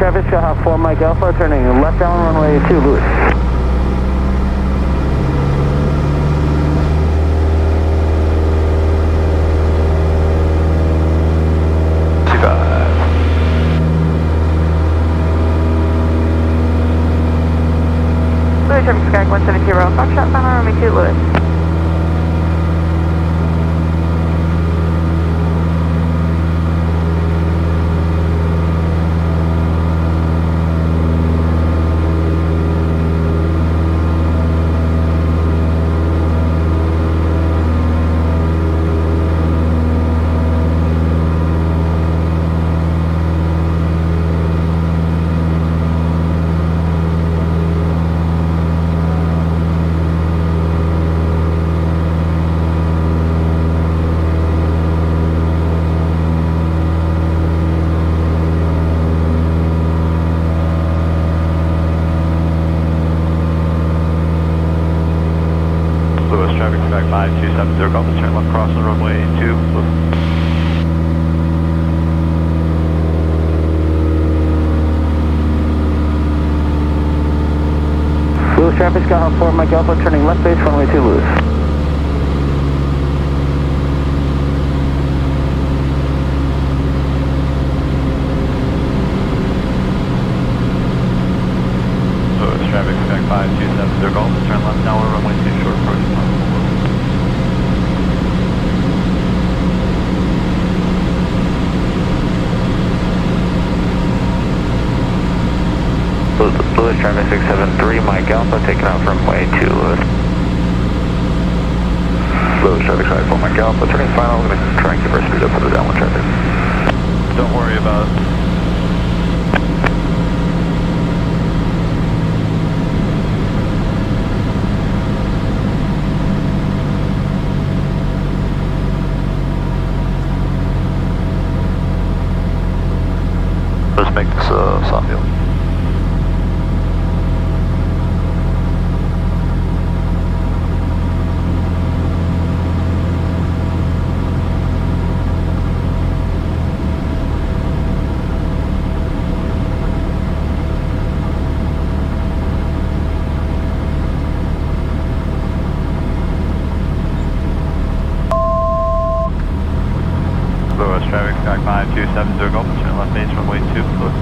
traffic, Skyhawk 4 Mike Alpha, turning left down runway 2, Lewis. Louis traffic, Sky 170, Foxtrot, final runway 2, Lewis. Traffic back 5270 Golf, turn left cross on runway 2. Lewis traffic, Skyhawk 4 Mike Alpha, turning left base runway 2, Lewis. Lewis traffic back 5270 Golf, turn left now on runway 2, short approach. Lewis traffic 673 Mike Alpha, taking out from runway 2, Lewis. Lewis traffic 54 Mike Alpha, turning final, I'm going to try and keep our speed up for the downwind traffic. Don't worry about it. Let's make this soft field. Lewis traffic back 5270 Golf, turn left base runway 2, Lewis.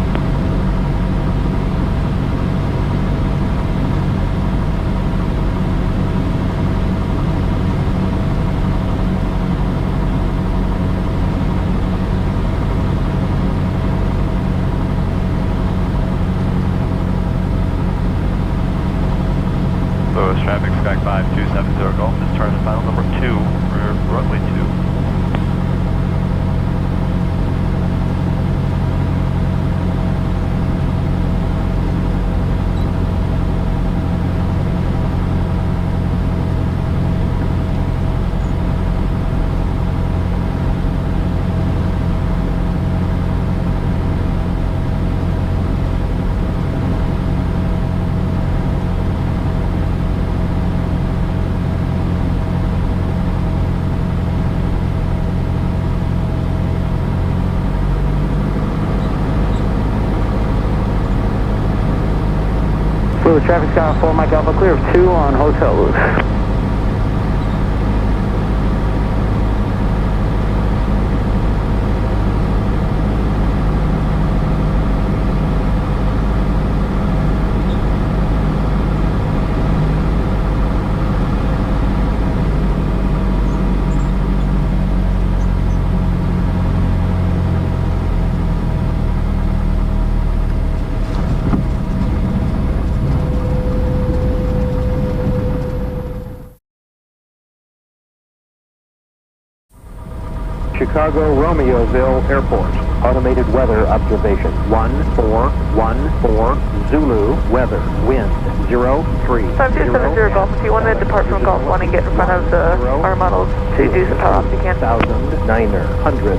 Lewis traffic back 5270 Golf, just turn to final number 2 for runway 2. Lewis traffic, Skyhawk 4 Mike Alpha, clear of 2 on Hotel Lewis. Chicago Romeoville Airport. Automated weather observation 1414 Zulu weather wind 03. 5270 Golf, if you want to depart from Golf 1 and get in front of the R models to do some power off, you can. 900.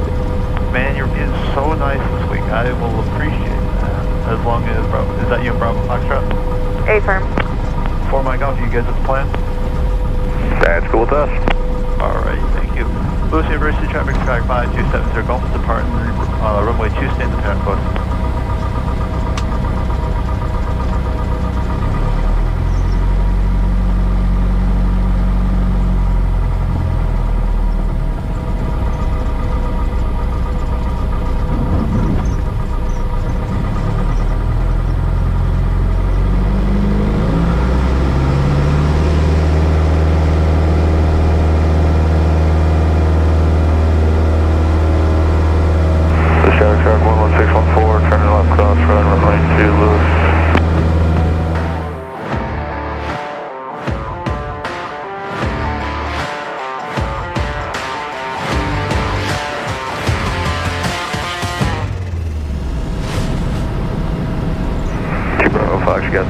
Man, you're being so nice this week. I will appreciate that. As long as Bravo, is that you and Bravo Foxtrot? A firm. 4 Mike Alpha, you guys at the plan? That's cool with us. Alright, thank you. Lewis University traffic, Sky 5270 Golf, depart runway 2, stay in the parent code.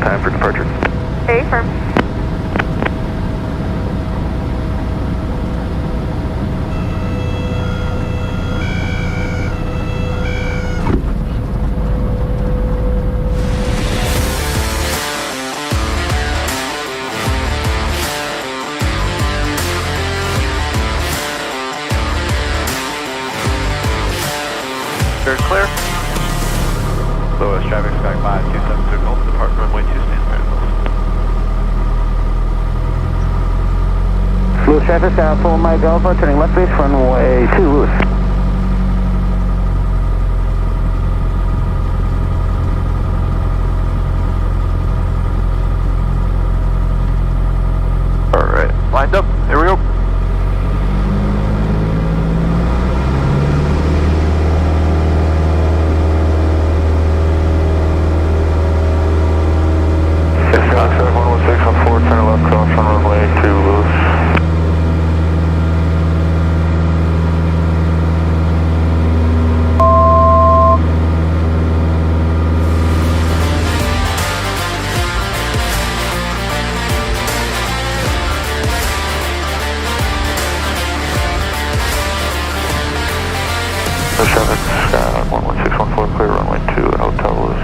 time for departure. A firm. Clear. Lewis, traffic sky 527 signal, depart runway 2, stand by. Lewis traffic sky, full Mike Alpha, turning left base, runway 2, Lewis. Alright, lined up, here we go. Turn left cross on runway 2, Lewis. Traffic, 11614, clear runway 2 at Hotel Lewis.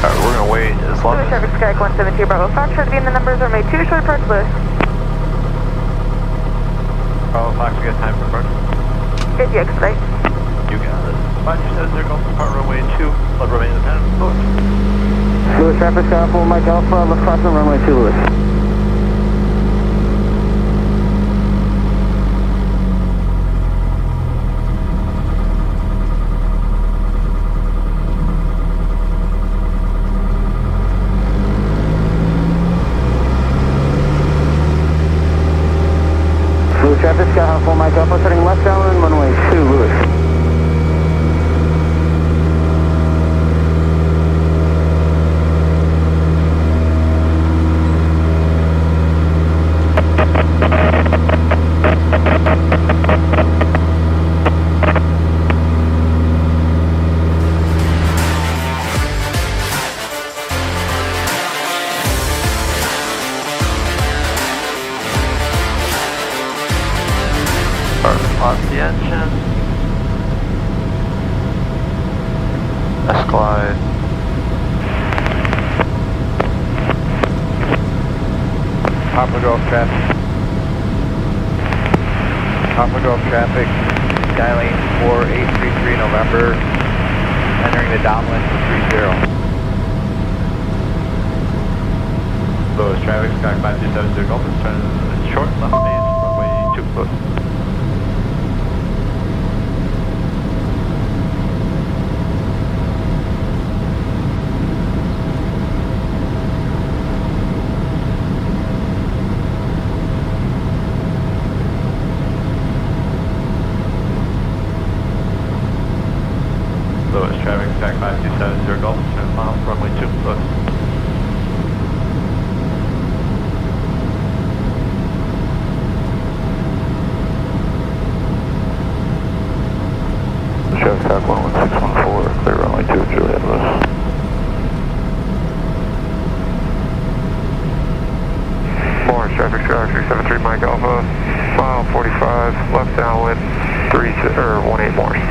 Alright, we're gonna wait as long Lewis as... traffic sky 172 Bravo Fox, should be in the numbers runway 2, short approach Lewis. Bravo Fox, we got time for approach. Good, you expedite. You got it. 527 signal, depart runway 2, let remain independent, Lewis. Lewis traffic sky, full Mike Alpha, left crossing runway 2, Lewis. Traffic sky, full Mike Alpha, turning left down runway 2, Lewis. Lost the engine. S-Glide. Papa Golf traffic. Papa Golf traffic. Skylane 4833 November. Entering the downwind 30. Lewis traffic, Sky 527 Golf is turning short left base, runway 2 close. Lewis, traffic, Sky 527 Golf, turn final, runway 2, close. Traffic Sky 11614, clear runway 2, Juliet Lewis. Morris, traffic Sky 373 Mike Alpha, mile 45, left downwind, 18 Morris.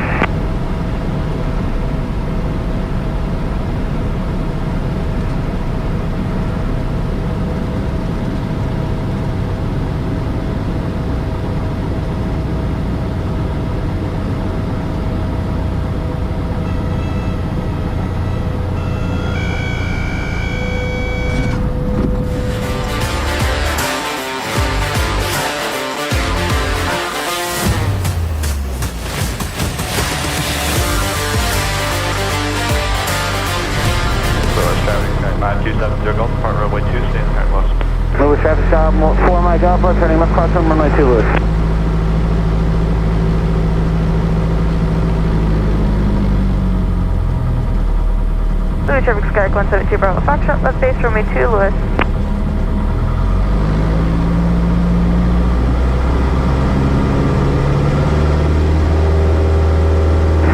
270 Golf, depart runway 2, stay in the current west. Lewis, traffic stop 4 Mike Alpha, turning left crossing runway 2, Lewis. Louis traffic Skyhawk 172 Bravo Foxtrot, left base runway 2, Lewis.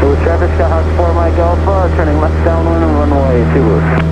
Lewis traffic Skyhawk 4 Mike Alpha, turning left downwind and runway 2, Lewis.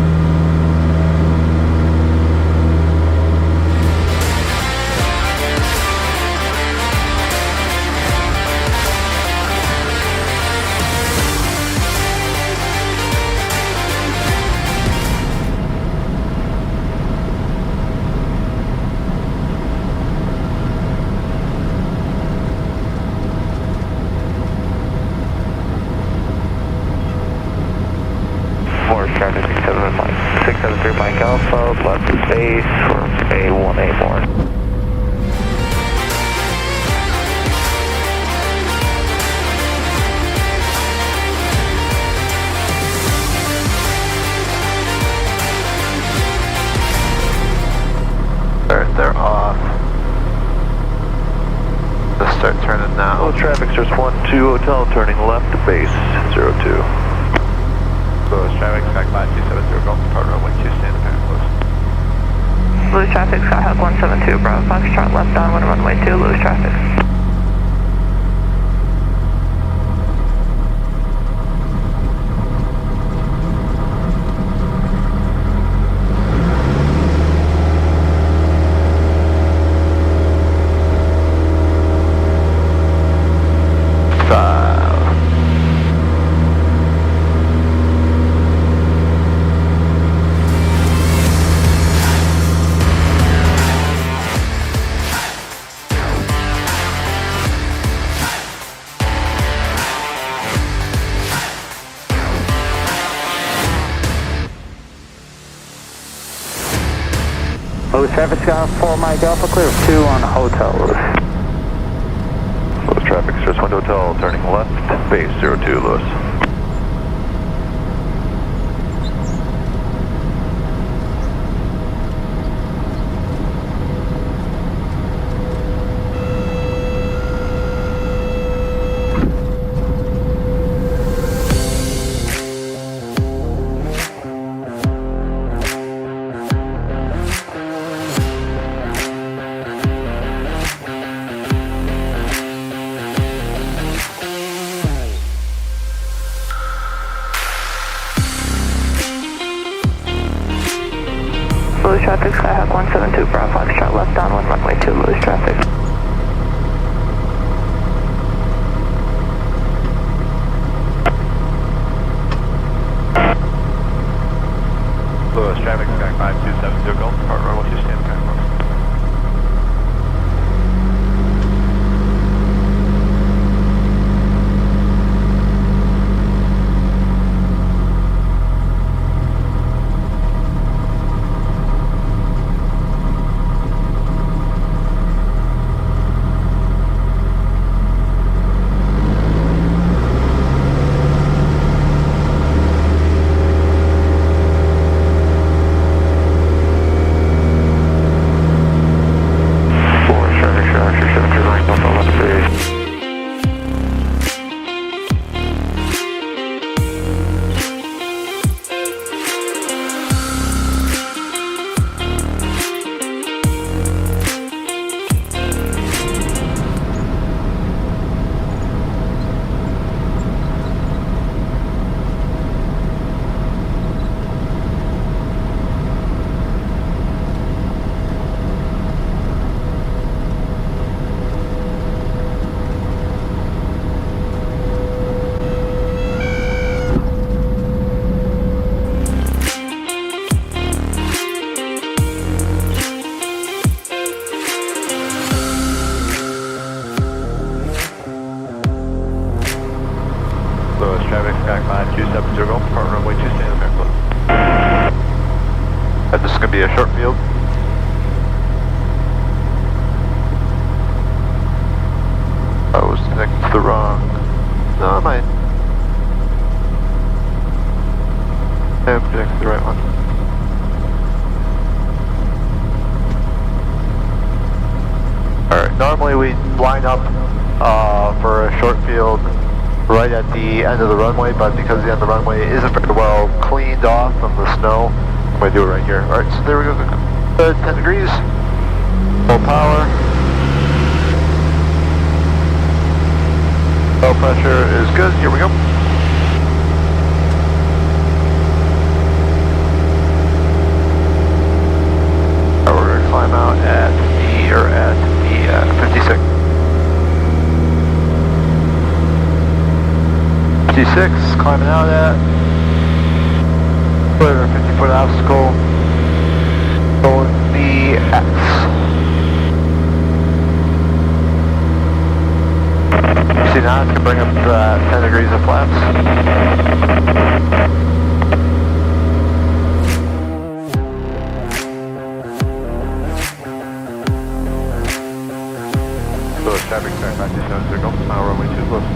Traffic 673 Mike Alpha, left is base for A1A more. They're off. Let's start turning now. Traffic source 12 hotel, turning left to base 02. Lewis traffic, Skyhawk 270 Golf, depart runway 2, stay in the current west. Louis traffic Skyhawk 172 Bravo Foxtrot, left downwind runway 2, Louis traffic. Lewis traffic Skyhawk 4 Mike Alpha, clear of 2 on hotel, Lewis. Lewis traffic source 1 hotel, turning left base 02, Lewis. Louis traffic Skyhawk 172 Bravo Foxtrot, left downwind runway 2, Louis traffic. Lewis traffic, Skyhawk 270 Golf, depart runway 2, stay in the current west. Traffic, Skyhawk 270 Golf, depart runway 2, stay in the current west. This is going to be a short field. I was connected to the wrong. No, I might. I'm connected to the right one. line up for a short field right at the end of the runway, but because the end of the runway isn't very well cleaned off from the snow, I'm going to do it right here. Alright, so there we go. Good, 10 degrees. Full power. Oil pressure is good. Here we go. Now we're going to climb out at the 56. 56, climbing out at 50-foot obstacle, going the X. See now it's going to bring up 10 degrees of flaps. So traffic starting 927 circle, runway 2 close.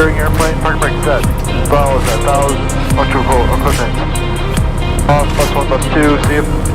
Airplane, park brake set. Follows at 1000 electrical equipment. Off, +1, +2, see you.